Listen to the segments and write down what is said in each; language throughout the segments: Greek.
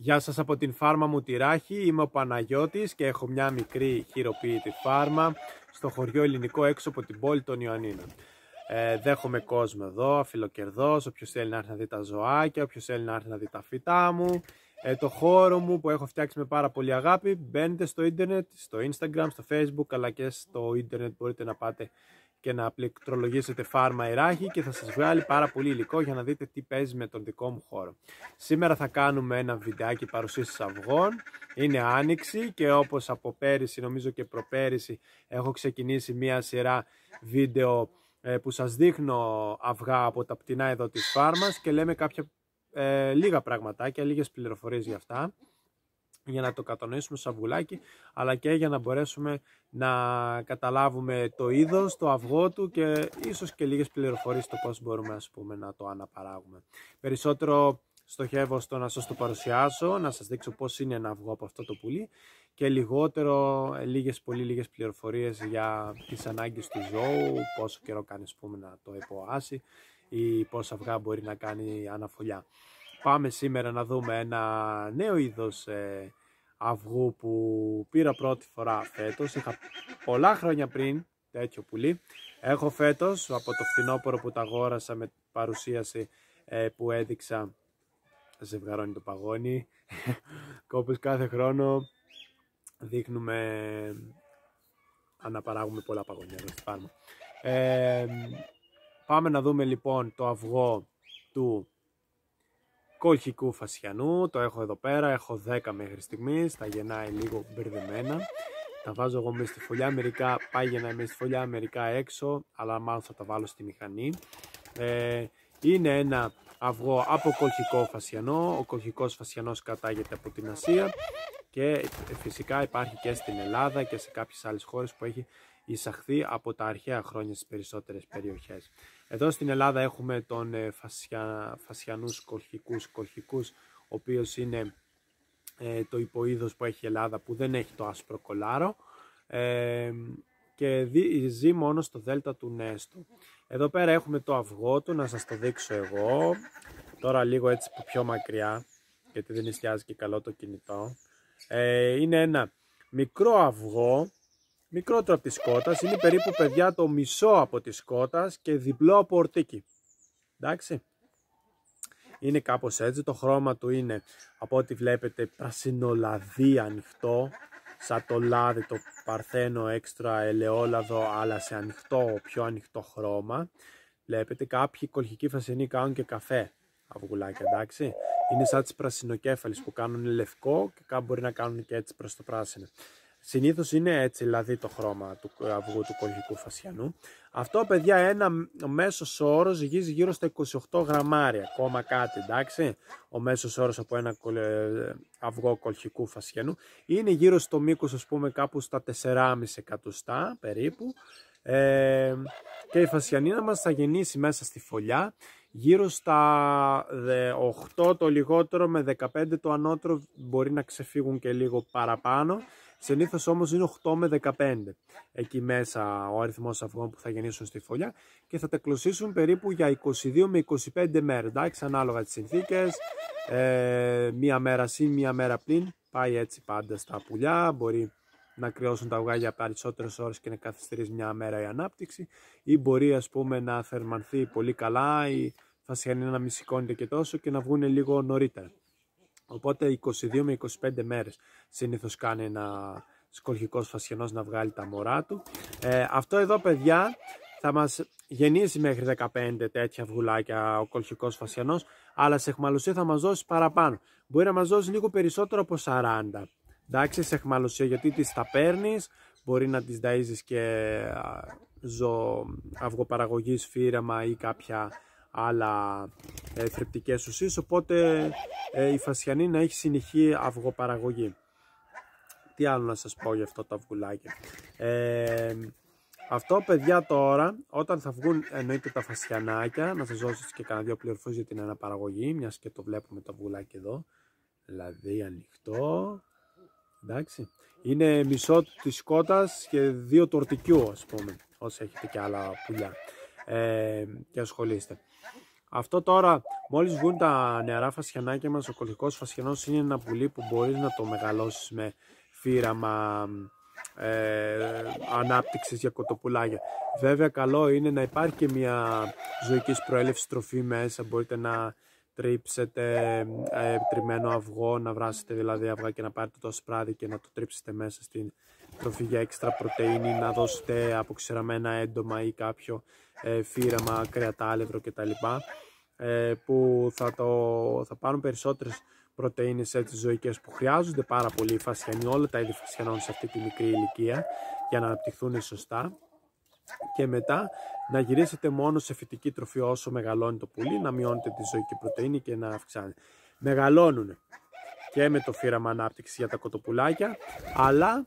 Γεια σας από την φάρμα μου τη Ράχη, είμαι ο Παναγιώτης και έχω μια μικρή χειροποίητη φάρμα στο χωριό Ελληνικό έξω από την πόλη των Ιωαννίνων. Δέχομαι κόσμο εδώ, αφιλοκερδός, όποιος θέλει να έρθει να δει τα ζωάκια, όποιος θέλει να έρθει να δει τα φυτά μου. Το χώρο μου που έχω φτιάξει με πάρα πολύ αγάπη, μπαίνετε στο ίντερνετ, στο Instagram, στο Facebook αλλά και στο ίντερνετ μπορείτε να πάτε και να πληκτρολογήσετε φάρμα η Ράχη και θα σας βγάλει πάρα πολύ υλικό για να δείτε τι παίζει με τον δικό μου χώρο. Σήμερα θα κάνουμε ένα βιντεάκι παρουσίασης αυγών. Είναι άνοιξη και όπως από πέρυσι, νομίζω και προπέρυσι, έχω ξεκινήσει μία σειρά βίντεο που σας δείχνω αυγά από τα πτηνά εδώ της φάρμας και λέμε κάποια λίγα πραγματάκια, λίγες πληροφορίες για αυτά, για να το κατανοήσουμε στο αυγουλάκι, αλλά και για να μπορέσουμε να καταλάβουμε το είδος, το αυγό του και ίσως και λίγες πληροφορίες το πώς μπορούμε να το αναπαράγουμε. Περισσότερο στοχεύω στο να σας το παρουσιάσω, να σας δείξω πώς είναι ένα αυγό από αυτό το πουλί και λιγότερο, πολύ λίγες πληροφορίες για τις ανάγκες του ζώου, πόσο καιρό κάνει να το υποάσει ή πόσα αυγά μπορεί να κάνει αναφωλιά. Πάμε σήμερα να δούμε ένα νέο είδος αυγού που πήρα πρώτη φορά φέτος. Είχα πολλά χρόνια πριν τέτοιο πουλί. Έχω φέτος από το φθινόπωρο που τα αγόρασα με παρουσίαση που έδειξα. Ζευγαρώνει το παγόνι. Όπως κάθε χρόνο δείχνουμε, αναπαράγουμε πολλά παγόνια εδώ στη φάρμα. Πάμε να δούμε λοιπόν το αυγό του κολχικού φασιανού. Το έχω εδώ πέρα, έχω 10 μέχρι στιγμής, τα γεννάει λίγο μπερδεμένα. Τα βάζω εγώ μέσα στη φωλιά, μερικά πάει γεννάει μέσα στη φωλιά, μερικά έξω, αλλά μάλλον θα τα βάλω στη μηχανή. Είναι ένα αυγό από κολχικό φασιανό. Ο κολχικός φασιανός κατάγεται από την Ασία και φυσικά υπάρχει και στην Ελλάδα και σε κάποιες άλλες χώρες που έχει εισαχθεί από τα αρχαία χρόνια στις περισσότερες περιοχές. Εδώ στην Ελλάδα έχουμε τον φασιανούς κολχικούς, ο οποίος είναι το υποείδος που έχει η Ελλάδα, που δεν έχει το άσπρο κολάρο και ζει μόνο στο δέλτα του Νέστου. Εδώ πέρα έχουμε το αυγό του, να σας το δείξω εγώ τώρα λίγο έτσι πιο μακριά, γιατί δεν εστιάζει και καλό το κινητό. Είναι ένα μικρό αυγό, μικρότερο από τη σκότας, είναι περίπου παιδιά το μισό από τη σκότας και διπλό από ορτίκι. Εντάξει. Είναι κάπως έτσι, το χρώμα του είναι από ό,τι βλέπετε πρασινολαδί ανοιχτό, σαν το λάδι το παρθένο έξτρα ελαιόλαδο, αλλά σε ανοιχτό, πιο ανοιχτό χρώμα. Βλέπετε κάποιοι κολχικοί φασιανοί κάνουν και καφέ αυγουλάκια, εντάξει. Είναι σαν τις πρασινοκέφαλες που κάνουν λευκό και κάπου μπορεί να κάνουν και έτσι προς το πράσινο. Συνήθως είναι έτσι δηλαδή το χρώμα του αυγού του κολχικού φασιανού. Αυτό παιδιά ένα μέσος όρος ζυγίζει γύρω στα 28 γραμμάρια, ακόμα κάτι, εντάξει. Ο μέσος όρος από ένα αυγό κολχικού φασιανού είναι γύρω στο μήκος, ας πούμε, κάπου στα 4,5 εκατοστά περίπου. Και η φασιανίνα μας θα γεννήσει μέσα στη φωλιά γύρω στα 8 το λιγότερο με 15 το ανώτερο, μπορεί να ξεφύγουν και λίγο παραπάνω. Συνήθως όμως είναι 8 με 15 εκεί μέσα ο αριθμός αυγών που θα γεννήσουν στη φωλιά και θα τα κλωσίσουν περίπου για 22 με 25 μέρες, εντάξει, ανάλογα τις συνθήκες, μία μέρα συν, μία μέρα πλην, πάει έτσι πάντα στα πουλιά, μπορεί να κρυώσουν τα αυγά για περισσότερες ώρες και να καθυστερήσει μια μέρα η ανάπτυξη ή μπορεί, ας πούμε, να θερμανθεί πολύ καλά, η φασιανή να μην σηκώνεται και τόσο και να βγουν λίγο νωρίτερα. Οπότε 22 με 25 μέρες συνήθως κάνει ένα κολχικός φασιανός να βγάλει τα μωρά του. Αυτό εδώ παιδιά θα μας γεννήσει μέχρι 15 τέτοια αυγουλάκια ο κολχικός φασιανός, αλλά σε αιχμαλωσία θα μας δώσει παραπάνω. Μπορεί να μας δώσει λίγο περισσότερο από 40. Εντάξει, σε αιχμαλωσία, γιατί τις τα παίρνεις, μπορεί να τις ταΐζεις και αυγοπαραγωγής, φύραμα ή κάποια άλλα θρεπτικές ουσίες, οπότε η φασιανή να έχει συνεχή αυγοπαραγωγή. Τι άλλο να σας πω για αυτό το αυγουλάκι. Αυτό παιδιά τώρα, όταν θα βγουν εννοείται τα φασιανάκια, να σας δώσω και κανένα δύο πληροφορίες για την αναπαραγωγή, μιας και το βλέπουμε το αυγουλάκι εδώ, δηλαδή ανοιχτό, εντάξει. Είναι μισό της σκότας και 2 του ορτικιού, ας πούμε, όσοι έχετε και άλλα πουλιά και ασχολείστε. Αυτό τώρα, μόλις βγουν τα νεαρά φασιανάκια μας, ο κολχικός φασιανός είναι ένα πουλί που μπορείς να το μεγαλώσεις με φύραμα ανάπτυξης για κοτοπουλάκια. Βέβαια καλό είναι να υπάρχει και μια ζωικής προέλευσης τροφή μέσα, μπορείτε να τρίψετε τριμμένο αυγό, να βράσετε δηλαδή αυγά και να πάρετε το σπράδι και να το τρίψετε μέσα στην τροφή για έξτρα πρωτεΐνη, να δώσετε αποξηραμένα έντομα ή κάποιο φύραμα, κρεατάλευρο κτλ. Που θα πάρουν περισσότερες πρωτεΐνες έτσι ζωικές που χρειάζονται πάρα πολύ οι φασιανοί, όλα τα είδη φασιανών σε αυτή τη μικρή ηλικία για να αναπτυχθούν σωστά, και μετά να γυρίσετε μόνο σε φυτική τροφή όσο μεγαλώνει το πουλί, να μειώνετε τη ζωική πρωτεΐνη και να αυξάνετε. Μεγαλώνουν και με το φύραμα ανάπτυξη για τα κοτοπουλάκια, αλλά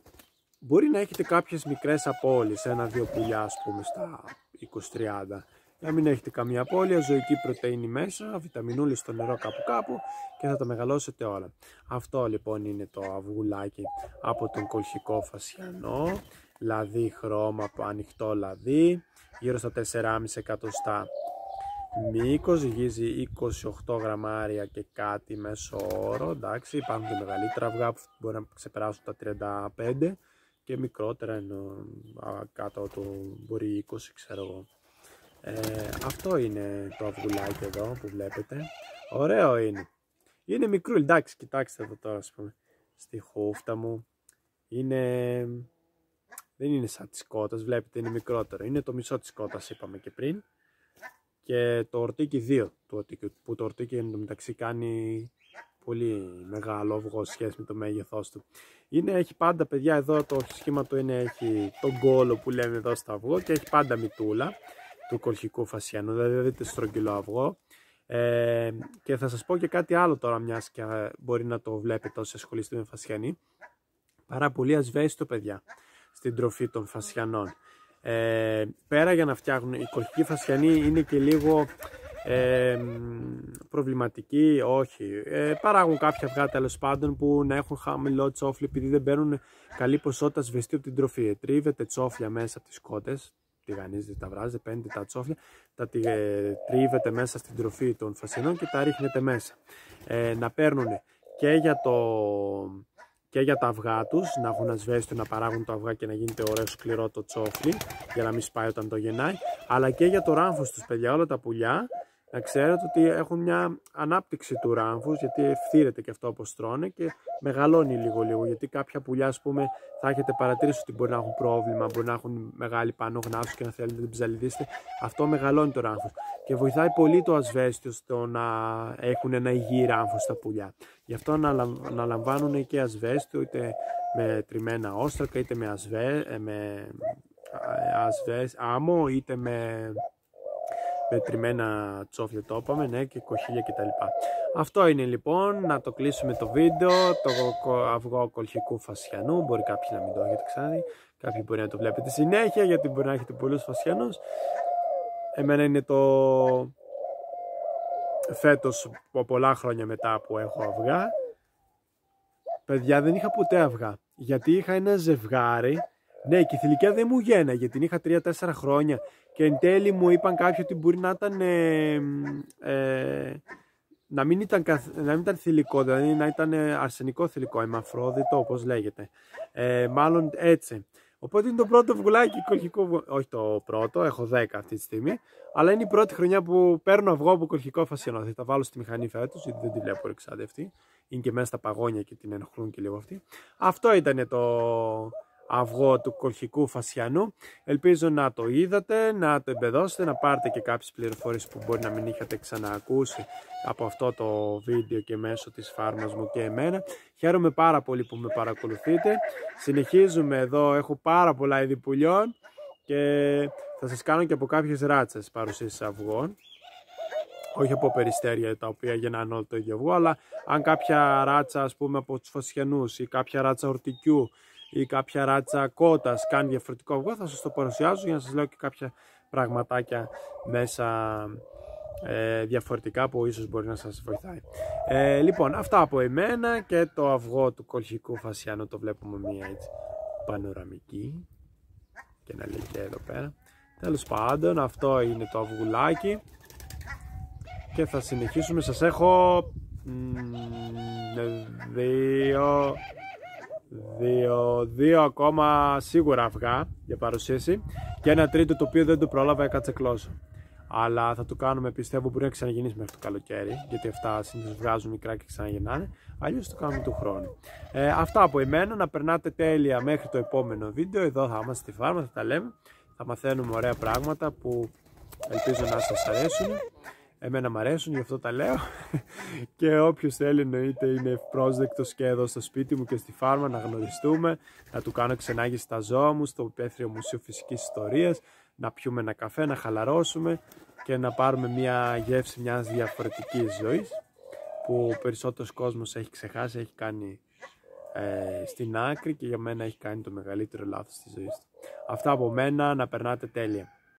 μπορεί να έχετε κάποιες μικρές απώλειες, 1-2 πουλιά ας πούμε στα 20-30. Να μην έχετε καμία απώλεια, ζωική πρωτεΐνη μέσα, βιταμινούλη στο νερό κάπου και θα τα μεγαλώσετε όλα. Αυτό λοιπόν είναι το αυγουλάκι από τον κολχικό φασιανό, λαδί χρώμα, ανοιχτό λαδί, γύρω στα 4,5 εκατοστά μήκος, γύζει 28 γραμμάρια και κάτι μέσο όρο. Εντάξει, υπάρχουν και μεγαλύτερα αυγά που μπορεί να ξεπεράσουν τα 35 και μικρότερα, ενώ κάτω του μπορεί 20, ξέρω εγώ. Αυτό είναι το αυγουλάκι εδώ που βλέπετε. Ωραίο είναι. Είναι μικρό, εντάξει, κοιτάξτε εδώ τώρα, ας πούμε, στη χούφτα μου. Δεν είναι σαν της κότας, βλέπετε, είναι μικρότερο. Είναι το μισό της κότας, είπαμε και πριν. Και το ορτίκι 2 του ορτίκιου, που το ορτίκι εντωμεταξύ κάνει πολύ μεγάλο αυγό σχέση με το μέγεθός του. Έχει πάντα, παιδιά, εδώ το σχήμα του έχει τον κόλο που λέμε εδώ στο αυγό και έχει πάντα μυτούλα του κολχικού φασιανού, δηλαδή δείτε στρογγυλό αυγό. Και θα σας πω και κάτι άλλο τώρα, μιας και μπορεί να το βλέπετε όσοι ασχολείστε με φασιανή. Πάρα πολύ ασβέστο, παιδιά, στην τροφή των φασιανών. Πέρα για να φτιάχνουν, οι κολχικοί φασιανοί είναι και λίγο προβληματικοί, όχι. Παράγουν κάποια αυγά τέλος πάντων που να έχουν χαμηλό τσόφλι επειδή δεν παίρνουν καλή ποσότητα σβεστή από την τροφή. Τρίβετε τσόφλια μέσα από τις κότες, τηγανίζετε, τα βράζετε, παίρνετε τα τσόφλια, τα τρίβετε μέσα στην τροφή των φασιανών και τα ρίχνετε μέσα. Να παίρνουν και για τα αυγά τους, να έχουν ασβέστο, να παράγουν το αυγά και να γίνεται ωραίο σκληρό το τσόφλι για να μην σπάει όταν το γεννάει, αλλά και για το ράμφος τους, παιδιά, όλα τα πουλιά. Να ξέρετε ότι έχουν μια ανάπτυξη του ράμφους, γιατί ευθύρεται και αυτό όπως τρώνε και μεγαλώνει λίγο, γιατί κάποια πουλιά, ας πούμε, θα έχετε παρατηρήσει ότι μπορεί να έχουν πρόβλημα, μπορεί να έχουν μεγάλη πάνω γνάσου και να θέλετε να την ψαλιδίσετε. Αυτό μεγαλώνει το ράμφος και βοηθάει πολύ το ασβέστιο στο να έχουν ένα υγιή ράμφος στα πουλιά. Γι' αυτό να λαμβάνουν και ασβέστιο, είτε με τριμμένα όστρακα, είτε με άμμο, είτε με τριμμένα τσόφλια, το είπαμε, ναι, και κοχύλια κτλ. Αυτό είναι λοιπόν, να το κλείσουμε το βίντεο, το αυγό κολχικού φασιανού. Μπορεί κάποιοι να μην το έχετε ξαναδεί, κάποιοι μπορεί να το βλέπετε συνέχεια, γιατί μπορεί να έχετε πολλούς φασιανούς. Εμένα είναι το φέτος, πολλά χρόνια μετά που έχω αυγά. Παιδιά, δεν είχα ποτέ αυγά, γιατί είχα ένα ζευγάρι. Ναι, και η θηλυκιά δεν μου γέναγε, την είχα 3-4 χρόνια και εν τέλει μου είπαν κάποιοι ότι μπορεί να ήταν να μην ήταν θηλυκό, δηλαδή να ήταν αρσενικό θηλυκό, αιμαφρόδιτο όπως λέγεται, μάλλον έτσι. Οπότε είναι το πρώτο αυγουλάκι κολχικό, όχι το πρώτο, έχω 10 αυτή τη στιγμή, αλλά είναι η πρώτη χρονιά που παίρνω αυγό από κολχικό φασιανό. Θα τα βάλω στη μηχανή φέτος, γιατί δεν τη βλέπω εξάδευτη, είναι και μέσα στα παγόνια και την ενοχλούν και λίγο αυτή. Αυτό ήταν το αυγό του κολχικού φασιανού. Ελπίζω να το είδατε, να το εμπεδώσετε, να πάρετε και κάποιες πληροφορίες που μπορεί να μην είχατε ξαναακούσει από αυτό το βίντεο και μέσω της φάρμας μου και εμένα. Χαίρομαι πάρα πολύ που με παρακολουθείτε. Συνεχίζουμε εδώ, έχω πάρα πολλά είδη πουλιών και θα σας κάνω και από κάποιες ράτσες παρουσίαση αυγών. Όχι από περιστέρια τα οποία γεννάνε όλο το ίδιο αυγό, αλλά αν κάποια ράτσα, ας πούμε, από τους φασιανούς ή κάποια ράτσα ορτικιού ή κάποια ράτσα κότας κάνει διαφορετικό αυγό, θα σας το παρουσιάζω για να σας λέω και κάποια πραγματάκια μέσα διαφορετικά που ίσως μπορεί να σας βοηθάει. Λοιπόν, αυτά από εμένα, και το αυγό του κολχικού φασιανού το βλέπουμε μία έτσι πανοραμική και ένα λεκέ εδώ πέρα. Τέλος πάντων, αυτό είναι το αυγουλάκι. και θα συνεχίσουμε. Σας έχω δύο ακόμα σίγουρα αυγά για παρουσίαση και ένα τρίτο το οποίο δεν το πρόλαβα, έκατσε κλώσω. Αλλά θα το κάνουμε, πιστεύω μπορεί να ξαναγεννήσει μέχρι το καλοκαίρι, γιατί αυτά συνήθως βγάζουν μικρά και ξαναγεννάνε, αλλιώς το κάνουμε του χρόνου. Αυτά από εμένα, να περνάτε τέλεια μέχρι το επόμενο βίντεο. Εδώ θα είμαστε στη φάρμα, θα τα λέμε, θα μαθαίνουμε ωραία πράγματα που ελπίζω να σας αρέσουν. Εμένα μου αρέσουν, γι' αυτό τα λέω. Και όποιος θέλει εννοείται είναι ευπρόσδεκτος και εδώ στο σπίτι μου και στη φάρμα να γνωριστούμε, να του κάνω ξενάγηση στα ζώα μου, στο Υπαίθριο Μουσείο Φυσικής Ιστορίας, να πιούμε ένα καφέ, να χαλαρώσουμε και να πάρουμε μια γεύση μιας διαφορετικής ζωής που ο περισσότερος κόσμος έχει ξεχάσει, έχει κάνει στην άκρη και για μένα έχει κάνει το μεγαλύτερο λάθος της ζωής του. Αυτά από μένα, να περνάτε τέλεια.